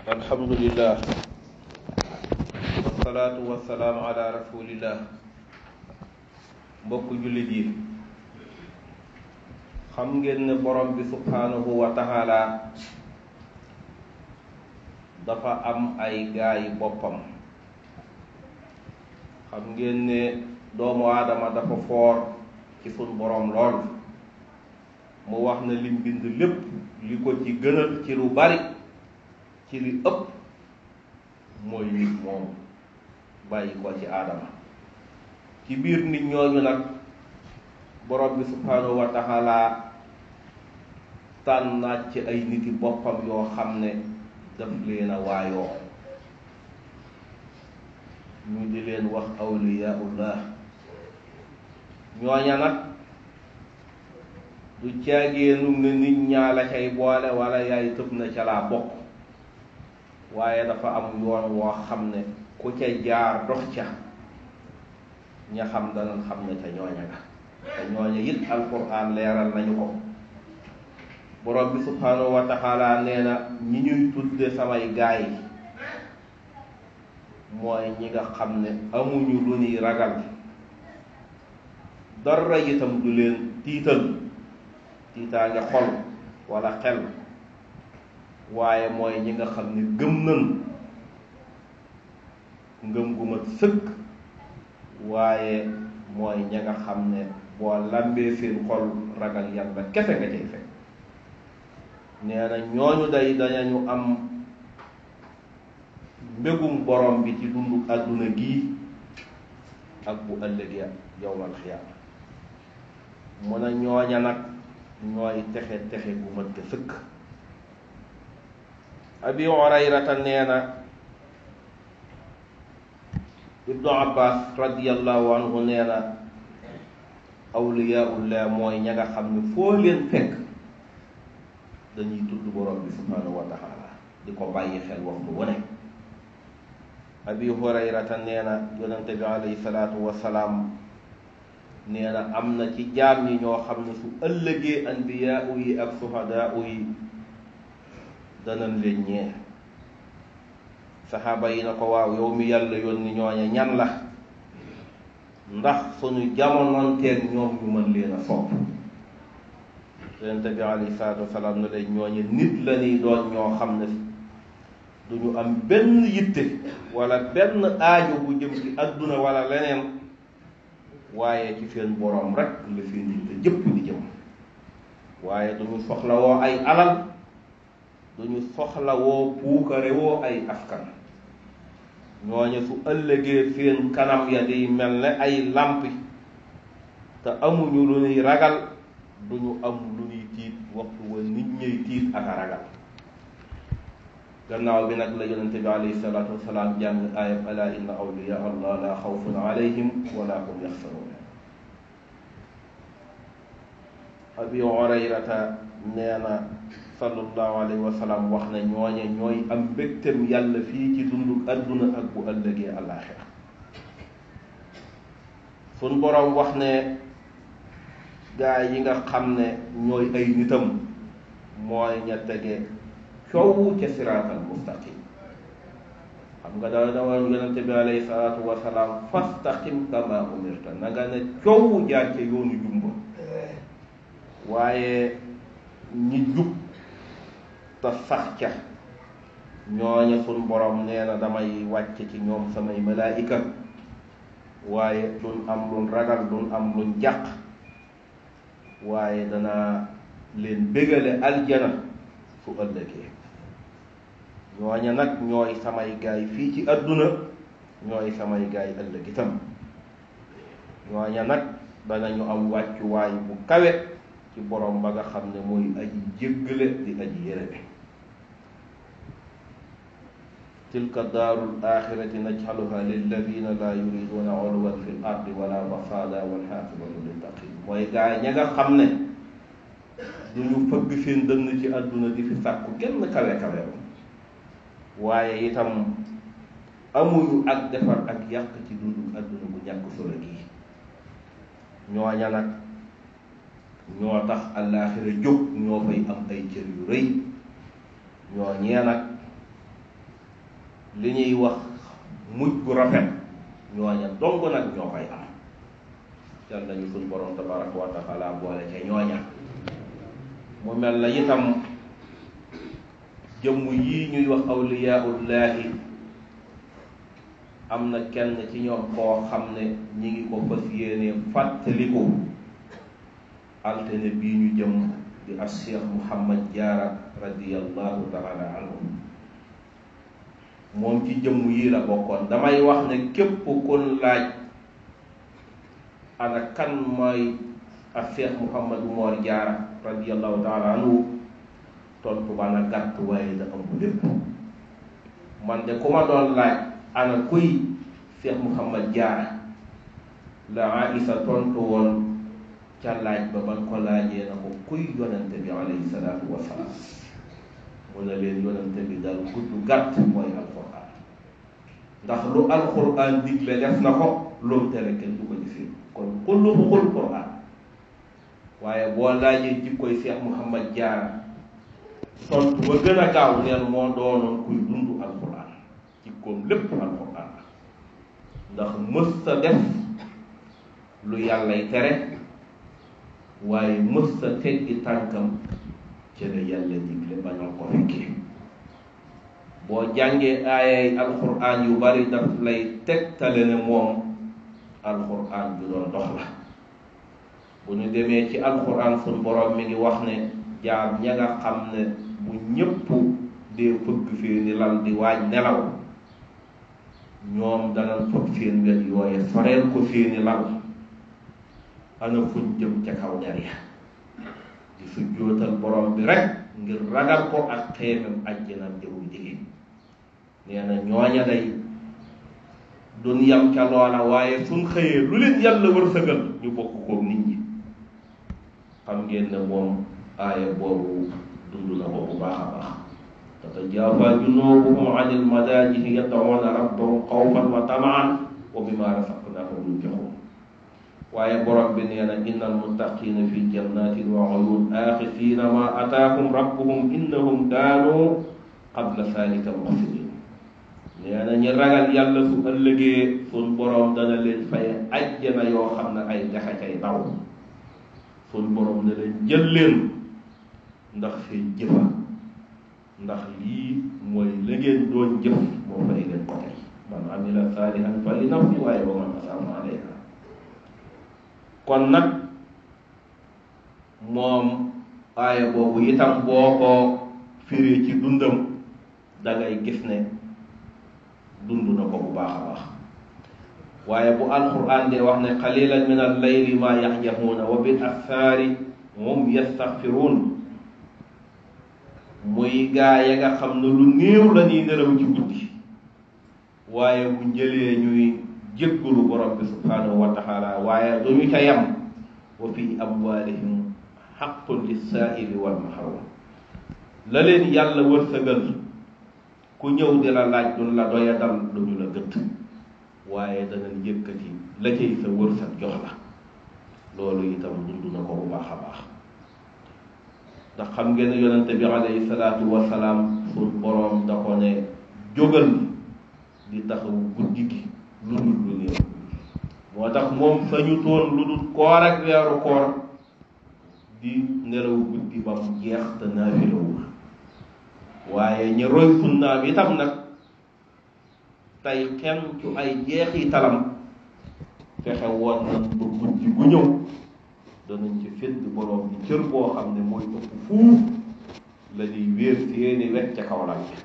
alhamdulillah wasalaatu wasalaamu ala rasulillah. mbokk jullit yi, xam ngeen ne borom bi subhanahu wa taala dafa am ay gaayi boppam. xam ngeen ne doomu aadama dafa foor ci sun borom lool. mu wax na lim bind lépp li ko ci gënal ci lu bari ci li ëpp mooy nit moom bàyyi ko ci aadama. ci biir nit ñooñu nag borom bi subhanahu wa taala tànnaat ci ay niti boppam yoo xam ne daf leen a waayoo, ñu di leen wax awliyaullah. ñooña nag du caagéenum ne nit ñaa la cay boole wala yaay tëb na ca laa bokk, waaye dafa am yoon woo xam ne ku ca jaar dox ca ña xam dana xam ne ca ñooña nga. te ñooña it alquran leeral nañu ko. borom bi subhanahu wa taala nee na ñi ñuy tudde samay gaay mooy ñi nga xam ne amuñu lu ñuy ragal, dara itam du leen tiitaange xol wala xel, waaye mooy ñi nga xam ne gëm nañ ngëm gu mat sëkk, waaye mooy ña nga xam ne boo lambee seen xol ragal yàlla kese nga cay fekk. nee na ñooñu dañu am mbégum borom bi ci dundu àdduna gii ak bu ëllëgee yawmal xiyaama. mu ne ñooña nag ñooy texe bu mat sëkk. abi hurayrata nee na ibnu abbas radiyallahu anhu nee na awliyaullah mooy ña nga xam ne foo leen fekk dañuy tudd borom bi subhanahu wa taala di ko bàyyi xel waxtu wu ne. abi hurayrata nee na yonente bi alayhi salaatu wasalaam nee na am na ci jaam ñi ñoo xam ne su ëllëgee anbiyaa yi ak suhadaa yi danañ leen ñee. saxaaba yi na ko waaw yow mi yàlla yónni ñooña ñan la, ndax suñu jamononteeg ñoom ñu mën leen a sopp. yonente bi alayhi salaatu wasalaam ne leen ñooña nit la ñuy doon ñoo xam ne duñu am benn yitte wala benn aajo bu jëm ci adduna wala leneen, waaye ci seen borom rek la seen yitte jëpp di jëm. waaye duñu soxlawoo ay alal, duñu soxlawoo puukare woo ay askan. ñooñu su ëllëgee seen kanam ya di mel ne ay làmpi, te amuñu lu ñuy ragal, duñu am lu ñuy tiit waxtu wa nit ñuy tiit ak a ragal. gannaaw bi nag la yonente bi alayhi salaatu wasalaam jàng aayam ala inna awliya allah la xawfun alayhim wala hum yaxsanuun. abi hurayrata nee na sallallahu alayhi wa sallam wax ne ñooñe ñooy am mbégtem yàlla fii ci dundu adduna ak bu ëllëgee àllaaxira. sun boroom wax ne gaa yi nga xam ne ñooy ay nitam mooy ña tege coow ca siraatal mustaqim. xam nga da war yonente bi alayhi salaatu wa salaam fastaqim kama umirta, na nga ne coow jaar ca yoonu jumba. waaye ñi jub te sax ca ñooña sun borom nee na damay wàcc ci ñoom samay malaayika, waaye duñ am luñ ragal, duñ am luñ jàq, waaye danaa leen bégale aljana su ëllëgee. ñooña nag ñooy samay gaay fii ci àdduna, ñooy samay gaay ëllëg itam. ñooña nag danañu am wàccuwaay bu kawe ci borom ba nga xam ne mooy aji jéggale di aji yërëme. tilka daarul axirati najcaluha lilladina laa yuriduna uluwan fi l ardi wala fasada walxaaqibatu littaqin. mooy gaa ña nga xam ne duñu fëgg seen dënn ci àdduna di fi sàkku genn kawe waaye itam amuñu ak defar ak yàq ci dundu àdduna bu ñàkk solo gii. ñooña nag ñoo tax àllaaxira jóg, ñoo fay am ay cër yu rëy. ñoo ñee nag li ñuy wax mujj gu rafet ñooña dong nag ñoo koy am. yal nañu suñ borom tabaraka wa taala boole ca ñooña. mu mel na itam jëmm yii ñuy wax awliyaullahi am na kenn ci ñoom koo xam ne ñi ngi ko fas yéene fàttaliku altine bii ñu jëm di as Cheikh Mouhamad Diarra radiyallahu taala anhu. moom ci jëmm yii la bokkoon. damay wax ne képp kun laaj ana kan mooy as Cheikh Mouhamad Umar Diarra radiyallahu taala anhu tontu ba na gàtt waaye da ëmb lépp. man de ku ma doon laaj ana kuy Cheikh Mouhamad Diarra la Aïsa tontu woon ca laaj ba ban ko laajee na ko kuy yonente bi alayhi salaatu wasalaam mu ne leen yonente bi daal gudd gàtt mooy alquran. ndax lu alquran digle def na ko lu mu tere kenn du ko jëfee kon xul quran. waaye boo laajee jikkoy Cheikh Mouhamad Diarra tontu ba gën a gaaw neen moo doonoon kuy dund alquran. jikkoom lépp alquran la. ndax mës sa def lu yàllay tere waaye mës sa teggi tànkam ci la yàlla digle bañoo ko fekkee. boo jàngee aayay alquran yu bari daf lay tegtale ne moom alquran bi doon dox la. bu ñu demee ci alquran sun borom mi ngi wax ne jaam ña nga xam ne bu ñëpp dee fëgg seeni lal di waaj nelaw ñoom danañ fëgg seen wet yooye soreel ko seeni lal ana fuñ jëm ca kaw der ya di sujjóotal borom bi rek ngir ragal ko ak xeemem àjjanam jëmu jigéen. nee na ñooña day duñ yam ca loola waaye suñ xëyee lu leen yàlla wërsëgal ñu bokk koog nit ñi. xam ngeen ne moom aaya boobu dund na ko bu baax a baax. tatajaafaa junuubuhum anil madaaji'i yad'uuna rabbahum xawfan wa tamaan wa mimmaa razaqnaahum yunfiquun. waaye borom bi nee na innal muttaqiina fi jannatin wa uyuun aaxiziina maa ataahum rabbuhum innahum kaanuu qabla zaalika muhsiniin. nee na ñi ragal yàlla su ëllëgee sun borom dana leen fay ajjana yoo xam ne ay dexe cay daw. sun borom ne leen jël leen ndax seen jëfa ndax lii mooy la ngeen doon jëf moo fay leen ko tey. man amila saalihan fa li nafsi waaye wa man asaa alayha. kon nag moom aaya boobu itam boo ko firee ci dundam dangay gis ne dund na ko bu baax a baax. waaye bu alquran de wax ne qalilan min al-layli ma yahjahuuna wa bil ashaari hum yastaghfiruun. muy gaa ya nga xam ne lu néew la ñuy nelaw ci guddi waaye bu njëlee ñuy jéggalu borom bi subhanahu wa taala. waaye du ñu ca yam wa fi amwaalihim haqqun lis-saa'ili wal mahruum. la leen yàlla wërsëgal ku ñëw di la laaj duñ la doyadal lu ñu la gëtt waaye danañ yëkkati la cay sa wërsëg jox la. loolu itam dund na ko bu baax a baax. ndax xam ngeen ne yonente bi alayhi salaatu wasalaam suñ boroom da ko ne jógal di taxaw guddi gi lu dul lu néew. moo tax moom sañu toon lu dul koor ak weeru koor di nelaw guddi ba mu jeex te naafilawul. waaye ñi roy sunnaam itam nag tey kenn ci ay jeexi talam fexe woon nañ ba guddi gu ñëw danañ ci fedd borom bi cër boo xam ne mooy ëpp fuuf la ñuy wéer seeni wet ca kaw lal bi.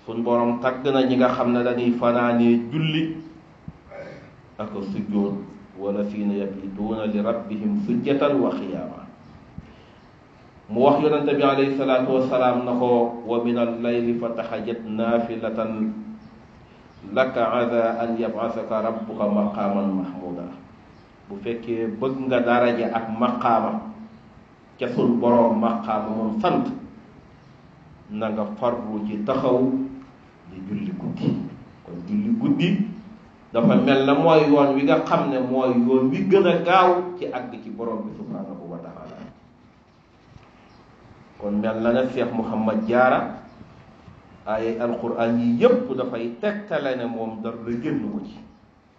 suñ borom tagg na ñi nga xam ne dañuy fanaanee julli ak sujjóot wala fiina yabituuna li rabbihim sujjatan wa qiyaama. mu wax yonente bi alayhi salaatu wasalaam na ko wa min al-layli fatahajjat naafilatan laka asa an yab'asaka rabbuka maqaaman mahmuuda. bu fekkee bëgg nga daraja ak maqaama ca sun boroom maqaama moom sant na nga farlu ci taxaw di julli guddi. kon julli guddi dafa mel na mooy yoon wi nga xam ne mooy yoon wi gën a gaaw ci àgg ci borom bi subhaanahu wa taala. kon mel na ne Cheikh Mouhamad Diarra ay alquran yi yépp dafay tegtale ne moom dara la génn ko ci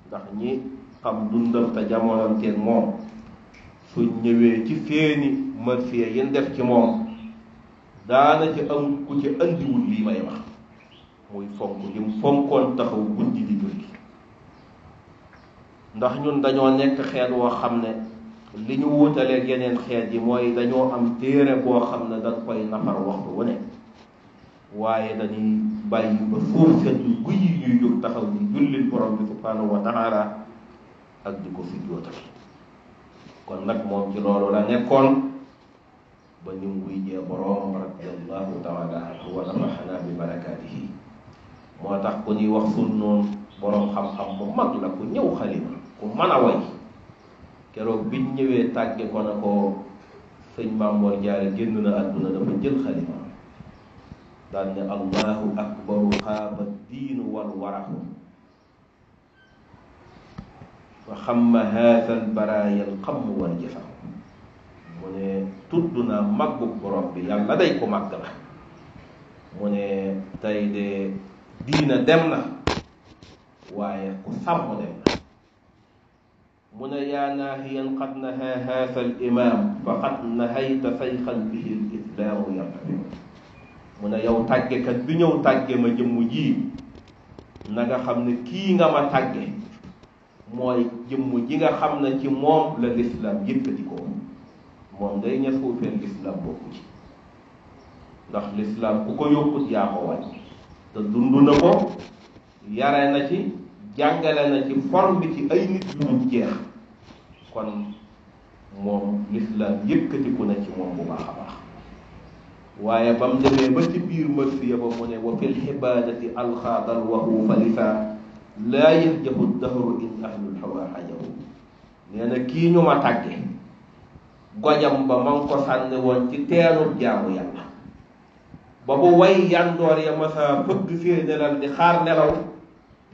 ndax ñi xam dundam te jamonanteen moom suñ ñëwee ci seeni marsiya yin def ci moom daana ci am ku ci andiwul lii may wax muy fonk lim fonkoon taxaw guddi di julli ndax ñun dañoo nekk xeet woo xam ne li ñu wutaleeg yeneen xeet yi mooy dañoo am téere boo xam ne dañ koy nafar waxtu wu ne waaye dañuy bàyyi ba suuf seen guy yi ñuy jóg taxaw di jullil borom bi subhanahu wa taala ak di ko fi jootal kon nag moom ci loolu la nekkoon ba ni mu wuyjee borom radiallahu taala anhu wa nafaxana bi barakaatihi moo tax ku ñuy wax sunnoon borom xam-xam bu mag la ku ñëw xalima ku mën a way keroog biñ ñëwee tàgge ko na ko sëñ Mamoor Jaara génn na àdduna dafa jël xalima daal ne allahu akbaru xaaba diinu wal waraxu fa xamma haada al baraaya al xamm wal jëfa mu ne tudd naa màggug borom bi yàlla day ko màgg la mu ne tey de diina dem na waaye ku sàmm dem na mu ne yaa naahiyan qad nahaa haada al imaam faqad nahayta sayxan bihi al islaamu yartafi mu ne yow tàggekat bi ñëw tàgge ma jëmm ji na nga xam ne kii nga ma tàgge mooy jëmm ji nga xam ne ci moom la lislaam yëkkati ko moom day ña suufeel lislaam bokku ci ndax lislaam ku ko yokkut yaa ko wàññi te dund na ko yare na ci jàngale na ci forme bi ci ay nit yu dul jeex kon moom lislaam yëkkatiku na ci moom bu baax a baax waaye ba mu demee ba ci biir marsiya ba mu ne wa fil xibaadati alxaadal waxu falisa laa yahjahu dahru in ahlul hawa hajahu nee na kii ñu ma tàgge gojam ba ma ngi ko sànni woon ci teelub jaamu yàlla ba bu way yandoor ya masa fëgg fee nelal di xaar nelaw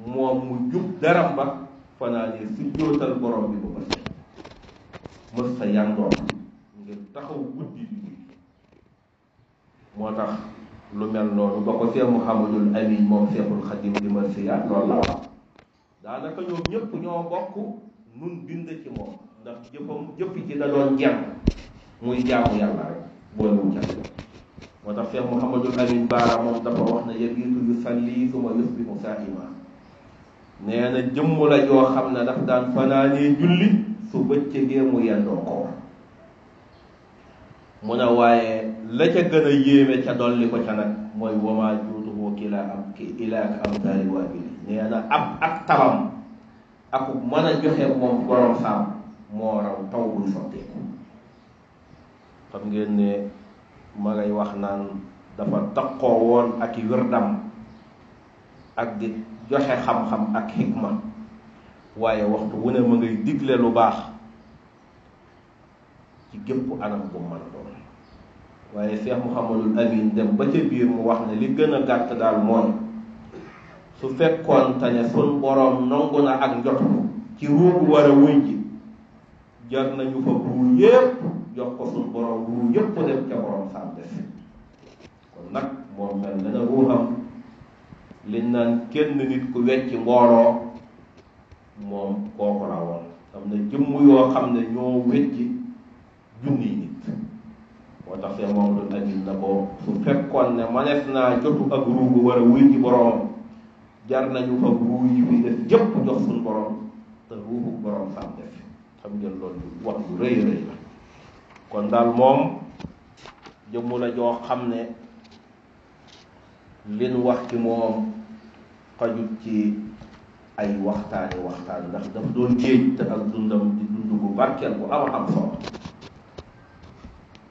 moom mu jub daram ba fanaanee si jootal borom bi ba mës sa yandoor ngir taxaw guddi bi moo tax lu mel noonu ba ko Seex Muhammadul Amin moom Seexul Xadim di marsiya loolu la wax daanaka ñoom ñëpp ñoo bokk nun bind ci moom ndax jëfi ci da doon jàng muy jaamu yàlla rek boolewul jàng moo tax Seex Muhammadul Amin Baara moom dafa wax ne yabiitu yusalli suma yusbihu saa'ima nee na jëmm la joo xam ne daf daan fanaanee julli su bëccëgee mu yendoo koor mu ne waaye la ca gën a yéeme ca dolli ko ca nag mooy wamaa juutuhu ilaaka am daari waabili nee na ak tabam ak mën a joxe moom borom saam moo raw taw buy sotteeku xam ngeen ne ma ngay wax naan dafa taqoo woon ak i wirdam ak di joxe xam-xam ak xikma waaye waxtu wu ne ma ngay digle lu baax ci gépp anam bu mën a doon waaye Seex Muhammadul Amin dem ba ca biir mu wax ne li gën a gàtt daal mooy su fekkoon te ne sun boroom nangu na ak njot ci ruugu war a wuñ ji jar nañu fa ruu yépp jox ko sun boroom ruu yépp dem ca boroom saam des kon nag moom mel na ruuxam liñ naan kenn nit ku wecci mbooloo moom kooku la woon am na jëmm yoo xam ne ñoo wecci junniy nit moo tax Seex Muhammadul Amin na ko su fekkoon ne manees naa jotu ak ruugu war a wuy ji boroom jar nañu fa ruu yi fi def jëpp jox suñ boroom te ruuxu boroom saam def xam ngeen loolu wax lu rëy rëy la kon daal moom jëmm la joo xam ne liñ wax ci moom xajut ci ay waxtaan ndax daf doon géej te ak dundam di dund bu barkeel bu am solo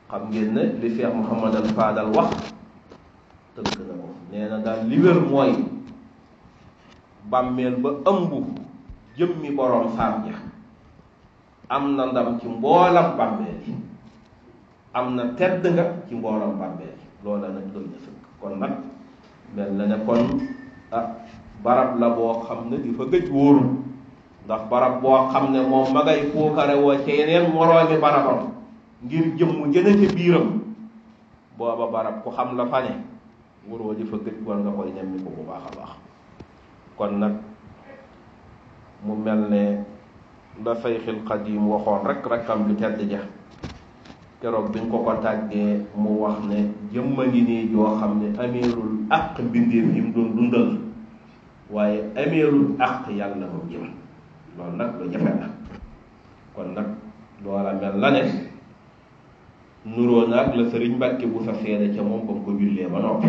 xam ngeen ne li Cheikh Mouhamadal Fadal wax tënk na ko nee na daal li wér mooy bàmmeel ba ëmb jëmmi boroom saam ja am na ndam ci mboolam bàmmeel yi am na tedd nga ci mboolam bàmmeel yi loola nag doy na sëkk kon nag mel na ne kon barab la boo xam ne di fa gëj wóorul ndax barab boo xam ne moom ma ngay puukare woo ca yeneen moroomi barabam ngir jëmm jëne ca biiram booba barab ku xam la fa ne waroo di fa gëj war nga koy nemmi ko bu baax a baax. kon nag mu mel ne la Sayxul Xadiim waxoon rek rakkam ju tedd ja keroog bi nga ko ko tàggee mu wax ne jëmma ngi nii joo xam ne ameelul àq mbindeef yi mu doon dundal waaye ameelul àq yàlla mu jëm loolu nag lu jafe la. kon nag loola mel la ne nuroo naag la Sëriñ Mbàkke bu sa seede ca moom ba mu ko jullee ba noppi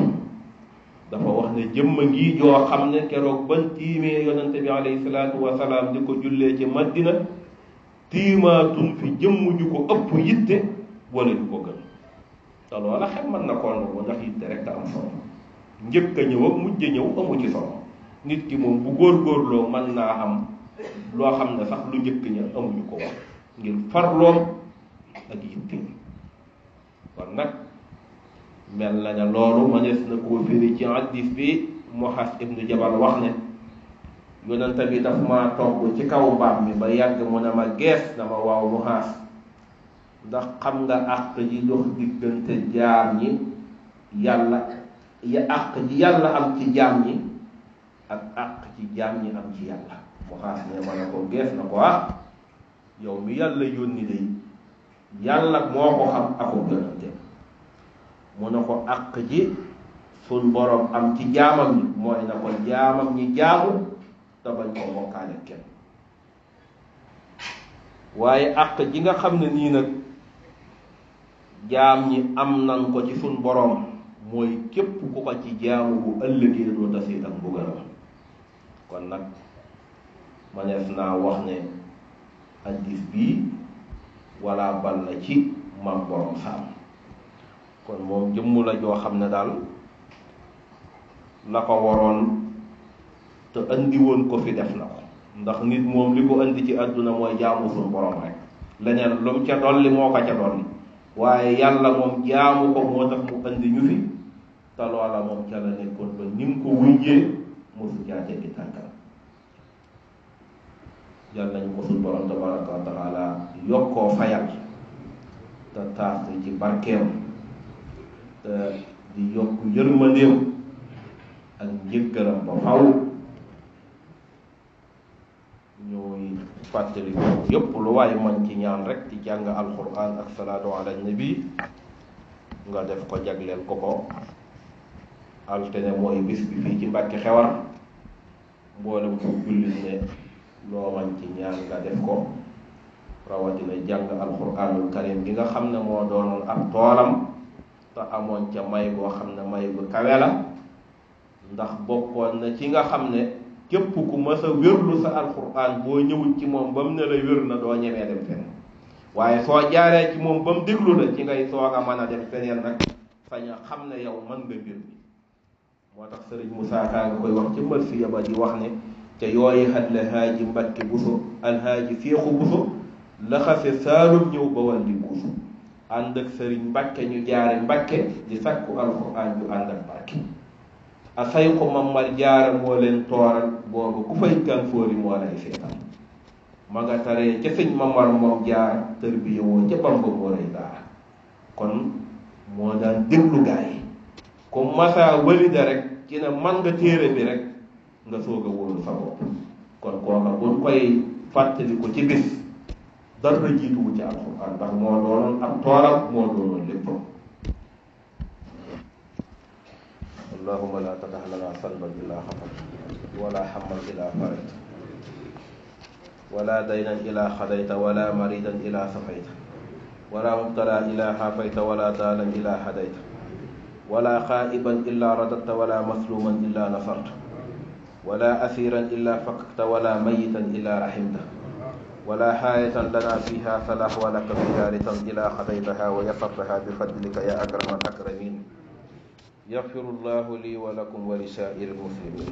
dafa wax ne jëmma ngi joo xam ne keroog ban tiimee yonente bi alayhi salaatu wasalaam di ko jullee ci Madina tiimaatun fi jëmm ju ko ëpp yitte wala du ko gën te loola xel mën na koo nangu ndax yitte rek te am solo njëkk a ñëw ak mujj a ñëw amu ci solo nit ki moom bu góorgóorloo mën naa am loo xam ne sax lu njëkk ña amuñu ko wax ngir farloom ak yitte kon nag mel na ne loolu mënees na koo firi ci hadiis bi Muhaas ibnu Jabal wax ne yonent bi daf maa togg ci kaw mbaam mi ba yàgg mu ne ma gees na ma waaw Muhaas ndax xam nga àq ji dox diggante jaam ñi yàlla ya àq ji yàlla am ci jaam ñi ak àq ci jaam ñi am ci yàlla. Muhaas ne ma ne ko gees na ko yow mi yàlla yónni day yàlla moo ko xam ako yonante mu ne ko àq ji sun borom am ci jaamam ñi mooy na ko jaamam ñi jaamu te bañ ko bokkaale kenn waaye àq ji nga xam ne nii nag jaam ñi am nan ko ci sun borom mooy képp ku ko ci jaamu bu ëllëgee doo tasee ak mbugalam. kon nag manees naa wax ne hadiis bii wala bal na ci Maam Borom Saam kon moom jëmm la joo xam ne daal la ko waroon te andi woon ko fi def na ko ndax nit moom li ko andi ci àdduna mooy jaamu suñu borom rek leneen lu mu ca dolli moo ko ca dolli waaye yàlla moom jaamu ko moo tax mu andi ñu fi te loola moom ca la nekkoon ba ni mu ko wujjee mosu caa teggi tànkam. yàlla nañu ko suñu borom tabaraka wa taala yokkoo fayal te taas ci barkeem te di yokk yërmandeem ak njëggalam ba faw. ñooy fàttali ko yépp lu waaye man ci ñaan rek ci jàng alquran ak salaatu ala nabi nga def ko jagleel ko ko. altine mooy bis bi fii ci Mbàkke Xewar mboolem ko jullit ne loo man ci ñaan nga def ko rawatina jàng alquranul karim gi nga xam ne moo doonoon ab toolam te amoon ca may boo xam ne may bu kawe la ndax bokkoon na ci nga xam ne képp ku mës a wérlu sa alquran boo ñëwul ci moom ba mu ne la wér na doo ñemee dem feneen waaye soo jaaree ci moom ba mu déglu la ci ngay soog a mën a dem feneen nag sañ a xam ne yow mën nga mbir mi moo tax sëriñ Musaa Ka nga koy wax ci marsiya ba di wax ne ca yooyi xat la haaji Mbàkke Buso alhaaji Seexu Buso laxase saalum ñëw ba wal di buusu ànd ak sëriñ Mbàkke ñu jaare Mbàkke di sakku alquran ju ànd ak barke a say ko mammal jaara moo leen tooral boobu ku fay gànfoori moo lay seetal ma nga taree ca sëñ mamar moom jaar tër bi yowoo ca Bamba moo lay daara kon moo daan déglu gaa yi comme masa walida rek ci ne man nga téere bi rek nga soog a wóolu sa bopp kon kooka buñ koy fàttali ko ci bis dara jiituwu ci alxuraan ndax moo doonoon ab toolam moo doonoon lépp. allahumma la tadah lana salban illa xafat wala xamman ila faret wala daynan ila xadayta wala maridan ila safayta wala mubtala ila xafayta wala daalan ila hadayta wala xaa'iban illa radadta wala masluman illa nasarta wala asiran illa fakakta wala mayitan illa rahimta wala xaayatan lana fiha salah walaka fiha ritan ila xadaytaha wa yasartaha bifadlika ya akrama alakramin yaxfiru llahu li wa lakum wa li saa'iri almuslimin